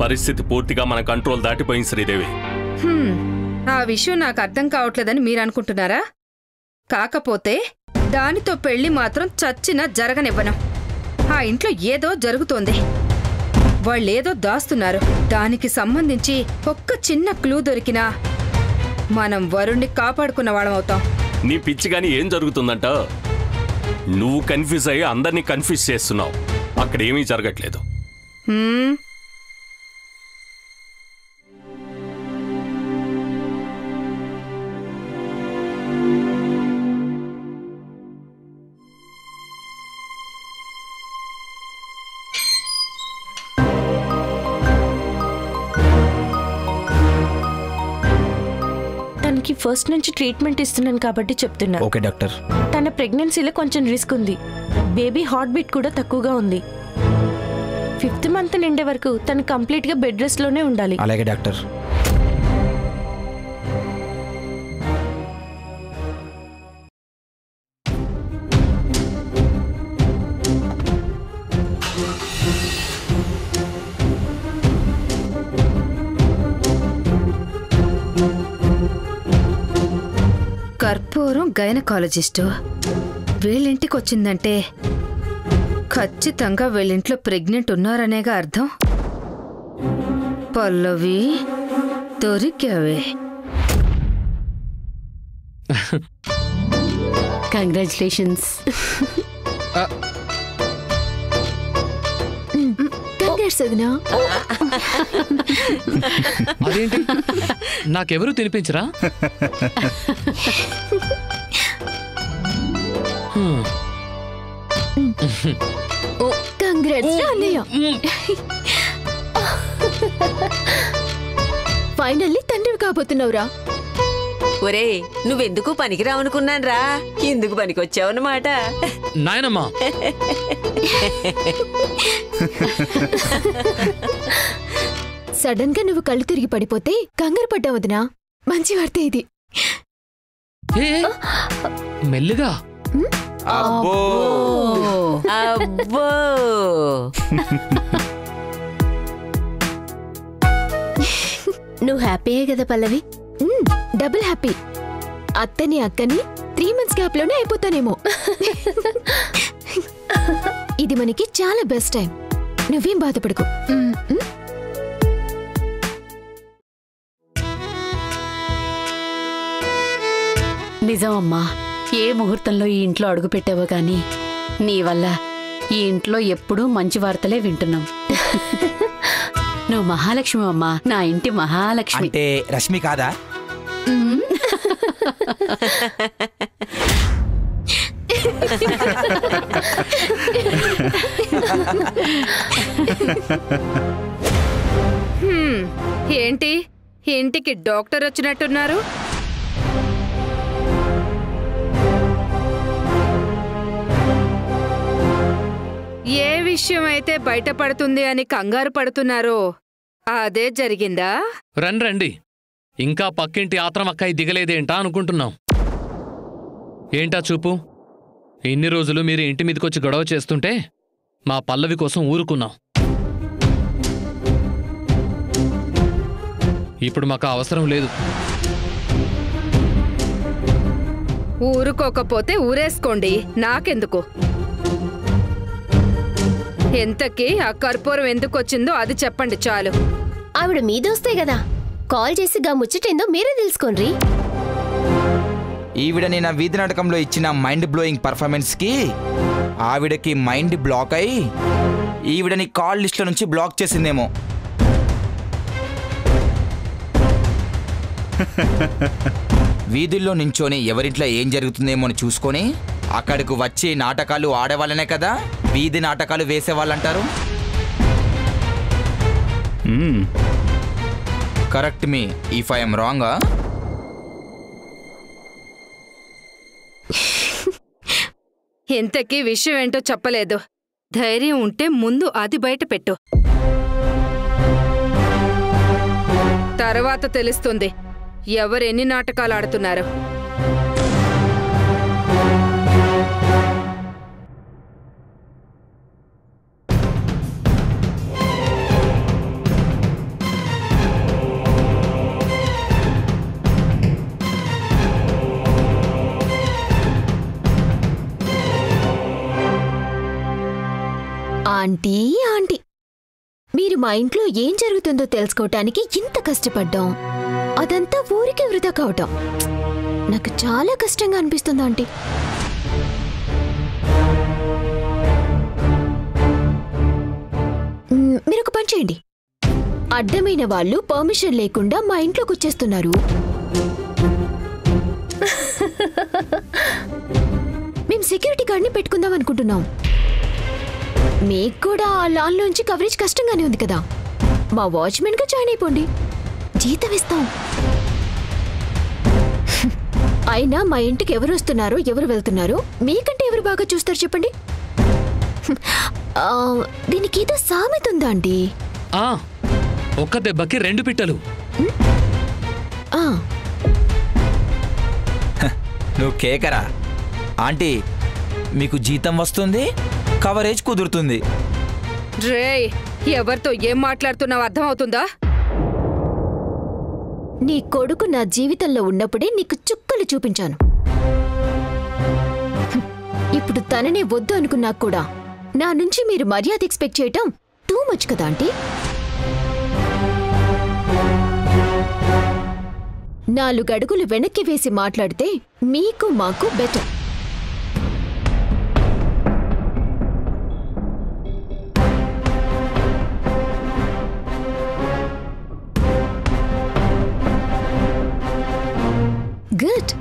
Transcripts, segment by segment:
పరిస్థితి పూర్తిగా మన కంట్రోల్ దాటిపోయింది శ్రీదేవి. ఆ విషయం నాకు అర్థం కావట్లేదని మీరు అనుకుంటున్నారా? కాకపోతే దానితో పెళ్లి మాత్రం చచ్చినా జరగనివ్వను. ఆ ఇంట్లో ఏదో జరుగుతోంది. వాళ్ళేదో దాస్తున్నారు. దానికి సంబంధించి ఒక్క చిన్న క్లూ దొరికినా మనం వరుణ్ణి కాపాడుకున్న వాళ్ళమవుతాం. నీ పిచ్చిగాని ఏం జరుగుతుందంట? నువ్వు కన్ఫ్యూజ్ అయ్యి అందరినీ కన్ఫ్యూజ్ చేస్తున్నావు. అక్కడేమీ జరగట్లేదు. తనకి ఫస్ట్ నుంచి ట్రీట్మెంట్ ఇస్తున్నాను కాబట్టి చెప్తున్నా. Okay doctor. తన ప్రెగ్నెన్సీలో కొంచెం రిస్క్ ఉంది. బేబీ హార్ట్ బీట్ కూడా తక్కువగా ఉంది. 5th మంత్ నిండే వరకు తను కంప్లీట్ గా బెడ్ రెస్ట్ లోనే ఉండాలి. అలాగే డాక్టర్. కర్పూరం గైనకాలజిస్టు వీళ్ళింటికొచ్చిందంటే ఖచ్చితంగా వీళ్ళింట్లో ప్రెగ్నెంట్ ఉన్నారనేగా అర్థం. పల్లవి దొరికావే. కంగ్రాచులేషన్స్. అదేంటి నాకెవరూ తినిపించరా? ఫైనల్లీ తండ్రివి కాబోతున్నావురా. ఒరే నువ్వెందుకు పనికిరావనుకున్నాన్రా, ఎందుకు పనికొచ్చావన్నమాట. నాయనమ్మా సడన్ గా నువ్వు కళ్ళు తిరిగి పడిపోతే కంగారు పడ్డా వదినా. మంచి వార్త ఇది. మెల్లిగా. అబ్బో నువ్వు హ్యాపీయే కదా పల్లవి? Double happy. అత్తని అక్కని 3 months గ్యాప్ లోనే అయిపోతానేమో. ఇది మనకి చాలా బెస్ట్ టైం. నువ్వేం బాధపడకు. నిజమమ్మా, ఏ ముహూర్తంలో ఈ ఇంట్లో అడుగు పెట్టావో గాని నీ వల్ల ఈ ఇంట్లో ఎప్పుడూ మంచి వార్తలే వింటున్నాం. నువ్వు మహాలక్ష్మి అమ్మా, నా ఇంటి మహాలక్ష్మి. అంటే రష్మి కాదా? ఏంటి ఇంటికి డాక్టర్ వచ్చినట్టున్నారు? ఏ విషయం అయితే బయటపడుతుంది అని కంగారు పడుతున్నారో అదే జరిగిందా? రండి, ఇంకా పక్కింటి ఆత్రమక్కాయి దిగలేదేంటా అనుకుంటున్నాం. ఏంటా చూపు? ఇన్ని రోజులు మీరు ఇంటి మీదకొచ్చి గొడవ చేస్తుంటే మా పల్లవి కోసం ఊరుకున్నాం. ఇప్పుడు మాకు అవసరం లేదు. ఊరుకోకపోతే ఊరేసుకోండి, నాకెందుకు. ఎంతకీ ఆ కర్పూరం ఎందుకొచ్చిందో అది చెప్పండి చాలు. ఆవిడ మీదొస్తే కదా, కాల్ చేసి గా ముచ్చటేందో మీరే తెలుసుకోండి. ఈవిడని నా వీధి నాటకంలో ఇచ్చిన మైండ్ బ్లోయింగ్ పర్ఫార్మెన్స్ కి ఆవిడకి మైండ్ బ్లాక్ అయి ఈవిడని కాల్ లిస్ట్ నుంచి బ్లాక్ చేసిందేమో. వీధుల్లో నించోని ఎవరింట్లో ఏం జరుగుతుందేమో అని చూసుకొని అక్కడికి వచ్చి నాటకాలు ఆడేవాళ్ళనే కదా వీధి నాటకాలు వేసేవాళ్ళంటారు. కరెక్ట్ మీ ఇఫ్ ఐఎమ్ రాంగా? ఎంతకీ విషయం ఏంటో చెప్పలేదు. ధైర్యం ఉంటే ముందు అది బయట పెట్టు, తర్వాత తెలుస్తుంది ఎవరెన్ని నాటకాలు ఆడుతున్నారు. ఆంటీ ఆంటీ మీరు మా ఇంట్లో ఏం జరుగుతుందో తెలుసుకోవటానికి ఇంత కష్టపడ్డాం, అదంతా ఊరికే వృధా కావటం నాకు చాలా కష్టంగా అనిపిస్తుంది ఆంటీ. మీరు ఒక పని చేయండి, అడ్డమైన వాళ్ళు పర్మిషన్ లేకుండా మా ఇంట్లోకి వచ్చేస్తున్నారు. మేము సెక్యూరిటీ గార్డ్ని పెట్టుకుందాం అనుకుంటున్నాం. మీకు కూడా ఆ లాన్లోంచి కవరేజ్ కష్టంగానే ఉంది కదా, మా వాచ్మెన్గా జాయిన్ అయిపోండి, జీతం ఇస్తాం. అయినా మా ఇంటికి ఎవరు వస్తున్నారో ఎవరు వెళ్తున్నారో మీకంటే ఎవరు బాగా చూస్తారు చెప్పండి. దీనికి ఏదో సామెత ఉందా అండి? ఒక్క దెబ్బకి 2 పిట్టలు. నువ్వు కేకరా ఆంటీ, మీకు జీతం వస్తుంది, కవరేజ్ కుదురుతుంది. రేయ్, ఎవరితో ఏం మాట్లాడుతున్నావు అర్థమవుతుందా? నీ కొడుకు నా జీవితంలో ఉన్నప్పుడే నీకు చుక్కలు చూపించాను. ఇప్పుడు తననే వద్దు అనుకున్నా కూడా నా నుంచి మీరు మర్యాద ఎక్స్పెక్ట్ చేయటం టూ మచ్ కదా ఆంటీ. 4 అడుగులు వెనక్కి వేసి మాట్లాడితే మీకు మాకు బెటర్. గుడ్.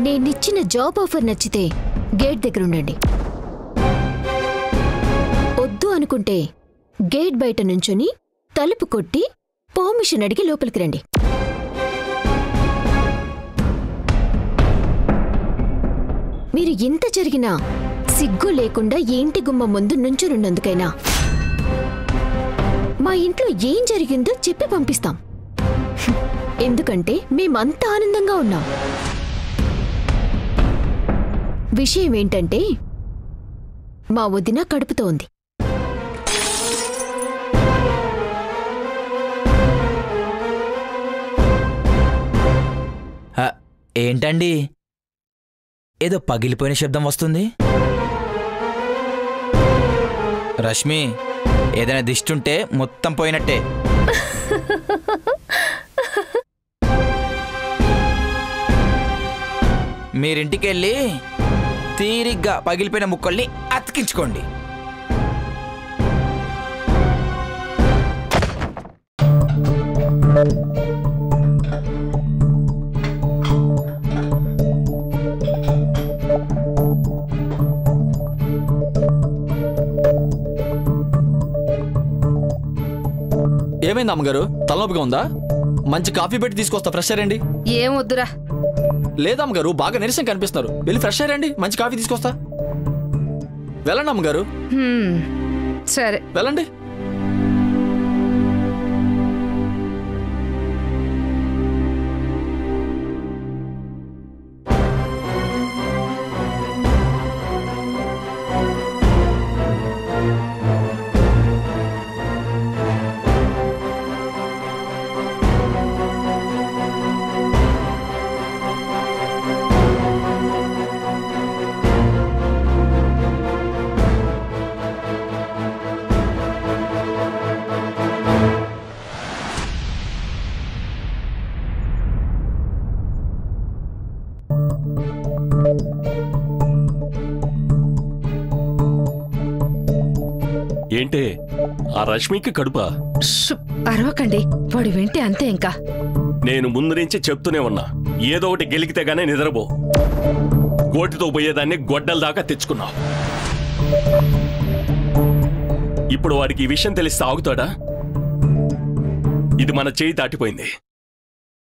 నేనిచ్చిన జాబ్ ఆఫర్ నచ్చితే గేట్ దగ్గర ఉండండి, వద్దు అనుకుంటే గేట్ బయట నుంచుని తలుపు కొట్టి పర్మిషన్ అడిగి లోపలికి రండి. మీరు ఇంత జరిగినా సిగ్గు లేకుండా ఇంటి గుమ్మ ముందు నుంచునున్నందుకైనా మా ఇంట్లో ఏం జరిగిందో చెప్పి పంపిస్తాం. ఎందుకంటే మేమంతా ఆనందంగా ఉన్నాం. విషయం ఏంటంటే మా వదిన కడుపుతో ఉంది. ఏంటండి ఏదో పగిలిపోయిన శబ్దం వస్తుంది? రష్మి, ఏదైనా దిష్టుంటే మొత్తం పోయినట్టే. మీరింటికెళ్ళి తీరిగ్గా పగిలిపోయిన ముక్కల్ని అతికించుకోండి. ఏమైంది అమ్మగారు, తలనొప్పిగా ఉందా? మంచి కాఫీ పెట్టి తీసుకొస్తా, ఫ్రెష్ అయ్యండి. ఏం వద్దురా. లేదమ్మగారు, బాగా నీరసం కనిపిస్తున్నారు, వెళ్ళి ఫ్రెష్ అయ్యండి, మంచి కాఫీ తీసుకొస్తా. వెళ్ళండి అమ్మగారు. సరే వెళ్ళండి. ఏంటే ఆ రష్మికి కడుపా? అరవకండి, వాడు వింటే అంతే. ఇంకా నేను ముందు నుంచి చెప్తూనే ఉన్నా, ఏదో ఒకటి గెలికితే గానే నిద్రపో. గోటితో పోయేదాన్ని గొడ్డల దాకా తెచ్చుకున్నావు. ఇప్పుడు వాడికి ఈ విషయం తెలిస్తే ఆగుతాడా? ఇది మన చేయి దాటిపోయింది.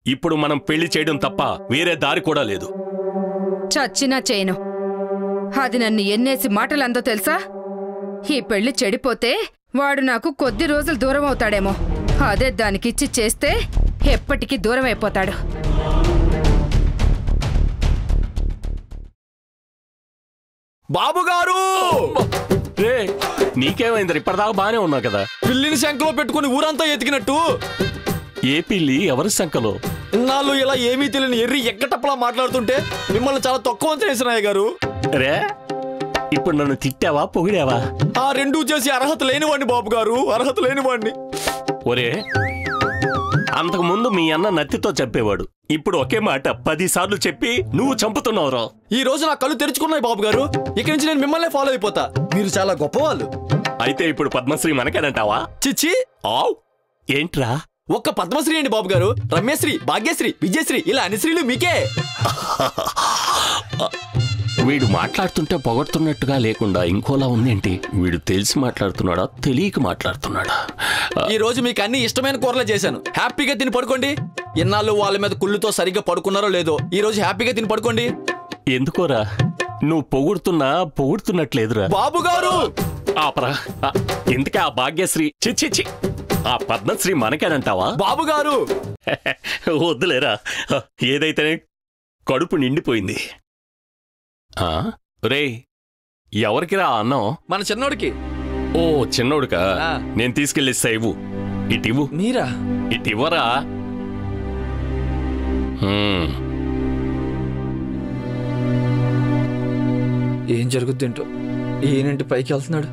ఇప్పుడు మనం పెళ్లి చేయడం తప్ప వేరే దారి కూడా లేదు. చచ్చినా చేయను. అది నన్ను ఎన్నేసి మాటలందో తెలుసా? ఈ పెళ్లి చెడిపోతే వాడు నాకు కొద్ది రోజులు దూరం అవుతాడేమో, అదే దానికిచ్చి చేస్తే ఎప్పటికీ దూరం అయిపోతాడు. బాబుగారు, నీకేమైంది? ఇప్పటిదాకా బానే ఉన్నా కదా. పిల్లిని శంకలో పెట్టుకుని ఊరంతా ఎతికినట్టు. ఏ పిల్లి? ఎవరి శంకలో? ఇన్నాళ్ళు ఇలా ఏమీ తెలియని ఎర్రి ఎక్కటప్పలా మాట్లాడుతుంటే మిమ్మల్ని చాలా తక్కువ చేసినాయి గారు. రే, ఇప్పుడు నన్ను తిట్టావా పొగిడావా? ఆ రెండూ చేసి అర్హత లేనివాడిని బాబు గారు, అర్హత లేనివాడిని. ఒరే, అంతకుముందు మీ అన్న నత్తితో చెప్పేవాడు, ఇప్పుడు ఒకే మాట 10 సార్లు చెప్పి నువ్వు చంపుతున్నావురా. ఈ రోజు నా కళ్ళు తెరుచుకున్నాయి బాబు గారు. ఇక్కడి నుంచి నేను మిమ్మల్ని ఫాలో అయిపోతా. మీరు చాలా గొప్పవాళ్ళు. అయితే ఇప్పుడు పద్మశ్రీ మనకేనంటావా? చిచ్చి, ఆవ్ ఏంట్రా? ఒక్క పద్మశ్రీ అండి బాబు గారు. రమ్యశ్రీ, భాగ్యశ్రీ, విజయశ్రీ ఇలా అన్ని శ్రీలు మీకే. వీడు మాట్లాడుతుంటే పొగడుతున్నట్టుగా లేకుండా ఇంకోలా ఉందేంటి? వీడు తెలిసి మాట్లాడుతున్నాడా, తెలియక మాట్లాడుతున్నాడా? ఈ రోజు మీకు అన్ని ఇష్టమైన కూరలే చేశాను. హ్యాపీగా తిని పడుకోండి. ఇన్నాళ్ళు వాళ్ళ మీద కుళ్ళుతో సరిగ్గా పడుకున్నారో లేదో, ఈ రోజు హ్యాపీగా తిని పడుకోండి. ఎందుకోరా? నువ్వు పొగుడుతున్నట్లేదురా బాబు గారు. ఆపరా. ఎందుకే ఆ భాగ్యశ్రీ, చిచ్చి ఆ పద్మశ్రీ మనకేనంటావా? బాబు గారు వద్దులేరా, ఏదైతేనే కడుపు నిండిపోయింది. రే, ఎవరికిరా అన్నం? మన చిన్నోడికి. ఓ చిన్నోడుకా? నేను తీసుకెళ్ళిస్తా, ఇవ్వు. ఇటివ్వు. మీరా? ఇటివ్వరా. ఏం జరుగుద్దేంటో, ఈయనంటి పైకి వెళ్తున్నాడు.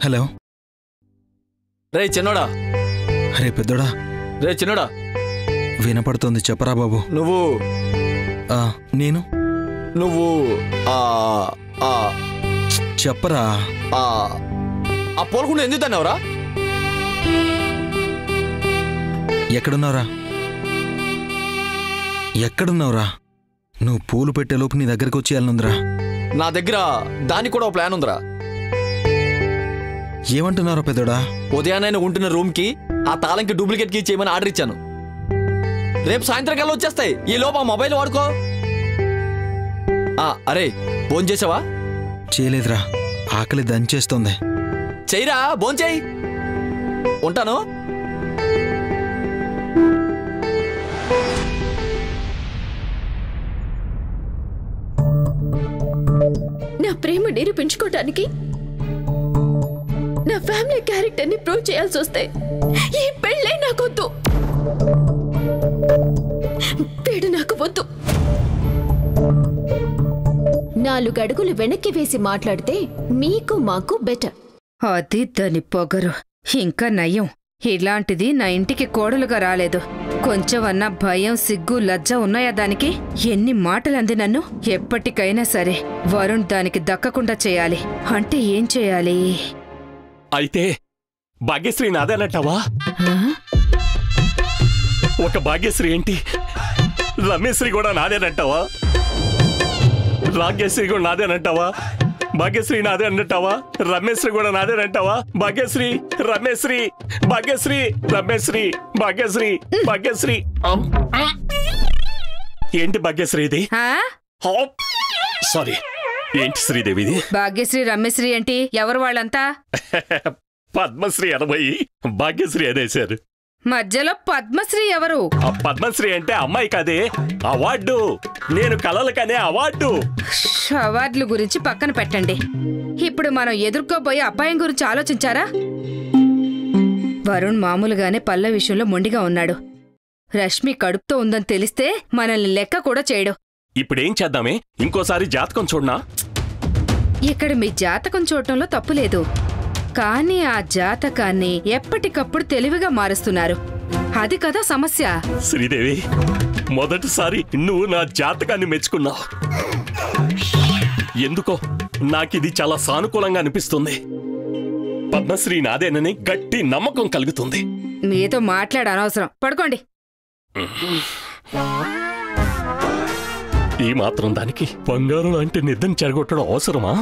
హలో. రే చిన్నోడా. రే పెద్దోడా. రే చిన్నోడా. వినపడుతోంది, చెప్పరా బాబు. నువ్వు నేను నువ్వు చెప్పరా. ఆ పూలకుండా ఎందుకు తన్నావురా? ఎక్కడున్నావురా? ఎక్కడున్నావురా? నువ్వు పూలు పెట్టేలోపు నీ దగ్గరికి వచ్చి వెళ్ళనుందిరా. నా దగ్గర దానికి కూడా ప్లాన్ ఉందిరా. ఏమంటున్నారో పెద్దోడా? ఉదయాన్నే ఉంటున్న రూమ్ కి ఆ తాళంకి డూప్లికేట్ కీ చేయమని ఆర్డర్ ఇచ్చాను. రేపు సాయంత్రం కల్లా వచ్చేస్తాయి. ఈ లోపు ఆ మొబైల్ వాడుకో. అరే, ఫోన్ చేసావా? చేయలేదురా, ఆకలి దంచేస్తోంది. చెయ్యరా, ఫోన్ చెయ్యి. ఉంటాను. నా ప్రేమ నిరూపించుకోవటానికి నా ఫ్యామిలీ క్యారెక్టర్ ని ప్రూవ్ చేయాల్సి వస్తే ఈ పెళ్ళే నాకొద్దు. వీడు నాకు వద్దు. 4 అడుగులు వెనక్కి వేసి మాట్లాడితే మీకు మాకు బెటర్. అది దాని పొగరు. ఇంకా నయం, ఇలాంటిది నా ఇంటికి కోడలుగా రాలేదు. కొంచెమన్నా భయం, సిగ్గు, లజ్జ ఉన్నాయా దానికి? ఎన్ని మాటలంది నన్ను. ఎప్పటికైనా సరే వరుణ్ దానికి దక్కకుండా చేయాలి. అంటే ఏం చేయాలి? అయితే భాగ్యశ్రీ నాదేనంటావా? ఒక భాగ్యశ్రీ ఏంటి, రమేశ్రీ కూడా నాదేనంటావా? భాగ్యశ్రీ కూడా నాదేనంటావా? భాగ్యశ్రీ నాదే అన్నట్టావా? రమేశ్రీ కూడా నాదేనంటావా? భాగ్యశ్రీ, రమేశ్రీ, భాగ్యశ్రీ, రమేశ్రీ, భాగ్యశ్రీ, భాగ్యశ్రీ. ఏంటి భాగ్యశ్రీ ఇది? సారీ, ఏంటి శ్రీదేవిది? భాగ్యశ్రీ, రమేశ్రీ ఏంటి? ఎవరు వాళ్ళంతా? పద్మశ్రీ అనబోయి భాగ్యశ్రీ అనేశారు. మధ్యలో పద్మశ్రీ ఎవరు? పద్మశ్రీ అంటే అమ్మాయి కాదే, అవార్డు. నేను కలలకనే అవార్డు. అవార్డుల గురించి పక్కన పెట్టండి. ఇప్పుడు మనం ఎదుర్కోబోయే అపాయం గురించి ఆలోచించారా? వరుణ్ మామూలుగానే పల్ల విషయంలో మొండిగా ఉన్నాడు. రష్మి కడుపుతో ఉందని తెలిస్తే మనల్ని లెక్క కూడా చేయడు. ఇప్పుడేం చేద్దామే? ఇంకోసారి జాతకం చూడనా? ఇక్కడ మీ జాతకం చూడటంలో తప్పులేదు, కానీ ఆ జాతకాన్ని ఎప్పటికప్పుడు తెలివిగా మారుస్తున్నారు. అది కదా సమస్య. శ్రీదేవి, మొదటిసారి నువ్వు నా జాతకాన్ని మెచ్చుకున్నావు. ఎందుకో నాకిది చాలా సానుకూలంగా అనిపిస్తుంది. పద్మశ్రీ నాదేనని గట్టి నమ్మకం కలుగుతుంది. మీతో మాట్లాడ అనవసరం, పడుకోండి. ఈ మాత్రం దానికి బంగారు లాంటి నిద్రని చెరగొట్టడం అవసరమా?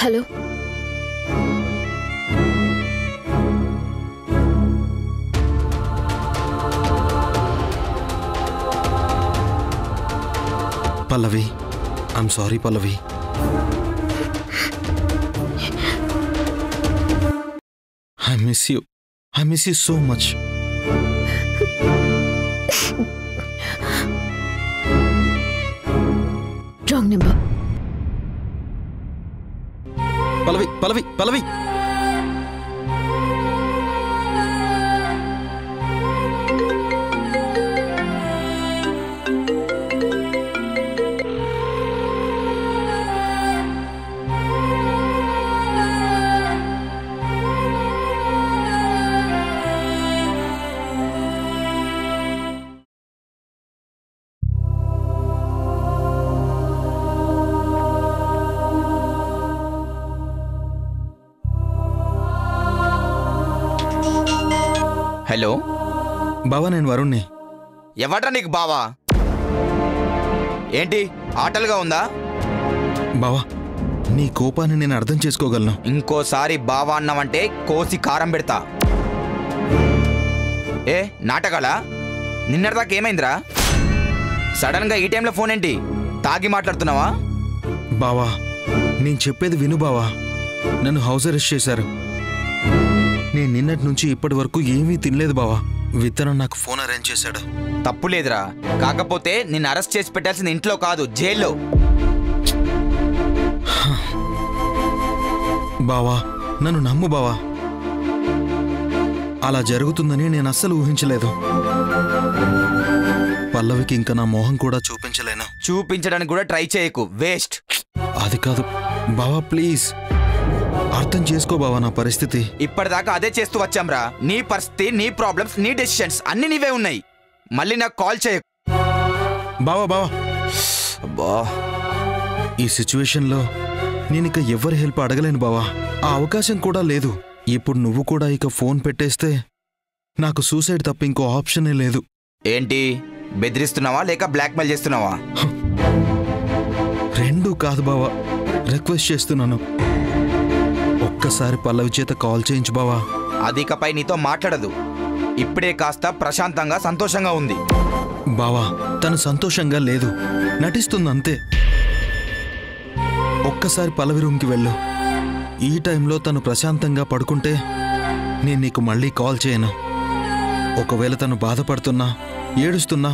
Hello, Pallavi, I'm sorry Pallavi. I miss you. I miss you so much. Wrong number. Pallavi, Pallavi, Pallavi. Hello బావా, నేను వరుణ్ణి. ఎవడ్రా నీకు బావా? ఏంటి ఆటలుగా ఉందా? బావా, నీ కోపాన్ని నేను అర్థం చేసుకోగలను. ఇంకోసారి బావా అన్నావంటే కోసి కారం పెడతా. ఏ నాటకాలా? నిన్నటిదాకా ఏమైందిరా? సడన్ గా ఈ టైంలో ఫోన్ ఏంటి? తాగి మాట్లాడుతున్నావా? బావా, నేను చెప్పేది విను బావా. నన్ను హౌస్ అరెస్ట్ చేశారు. నేను నిన్నటి నుంచి ఇప్పటి వరకు ఏమీ తినలేదు బావా. విత్తనం నాకు ఫోన్ అరేంజ్ చేశాడు. తప్పు లేదురా, కాకపోతే నిన్ను అరెస్ట్ చేసి పెట్టాల్సింది ఇంట్లో కాదు, జైల్లో. బావా, నన్ను నమ్ము బావా. అలా జరుగుతుందని నేను అస్సలు ఊహించలేదు. పల్లవికి ఇంకా నా మోహం కూడా చూపించలేను. చూపించడానికి కూడా ట్రై చేయకు, వేస్ట్. అది కాదు బావా, ప్లీజ్ అర్థం చేసుకో బావా నా పరిస్థితి. ఇప్పటిదాకా అదే చేస్తూ వచ్చాంరా. నీ పరిస్థితి, నీ ప్రాబ్లమ్స్, నీ డెసిషన్స్ అన్ని నీవే ఉన్నాయి. మళ్ళీ నాకు కాల్ చేయకు బావా. బావా, అబ్బా, ఈ సిచ్యువేషన్లో నేను ఇక ఎవరి హెల్ప్ అడగలేను బావా. ఆ అవకాశం కూడా లేదు. ఇప్పుడు నువ్వు కూడా ఇక ఫోన్ పెట్టేస్తే నాకు సూసైడ్ తప్ప ఇంకో ఆప్షనే లేదు. ఏంటి బెదిరిస్తున్నావా లేక బ్లాక్మెయిల్ చేస్తున్నావా? రెండూ కాదు బావా, రిక్వెస్ట్ చేస్తున్నాను. ఒక్కసారి పల్లవి చేత కాల్ చేయించు బావా. అది ఇకపై నీతో మాట్లాడదు. ఇప్పుడే కాస్త ప్రశాంతంగా సంతోషంగా ఉంది. బావా, తను సంతోషంగా లేదు, నటిస్తుందంతే. ఒక్కసారి పల్లవి రూమ్కి వెళ్ళు. ఈ టైంలో తను ప్రశాంతంగా పడుకుంటే నేను నీకు మళ్ళీ కాల్ చేయను. ఒకవేళ తను బాధపడుతున్నా, ఏడుస్తున్నా,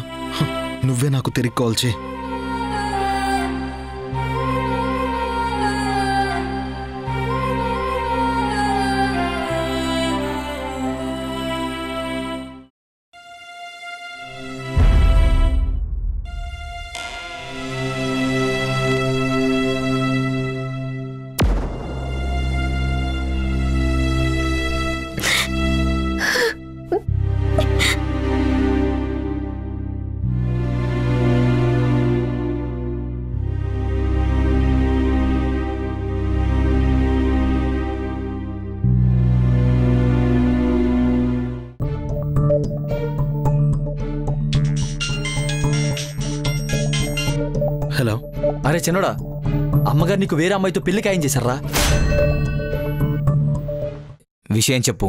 నువ్వే నాకు తిరిగి కాల్ చేయి. హలో. అరే చిన్నోడా, అమ్మగారు నీకు వేరే అమ్మాయితో పెళ్లి ఖాయం చేశారా? విషయం చెప్పు.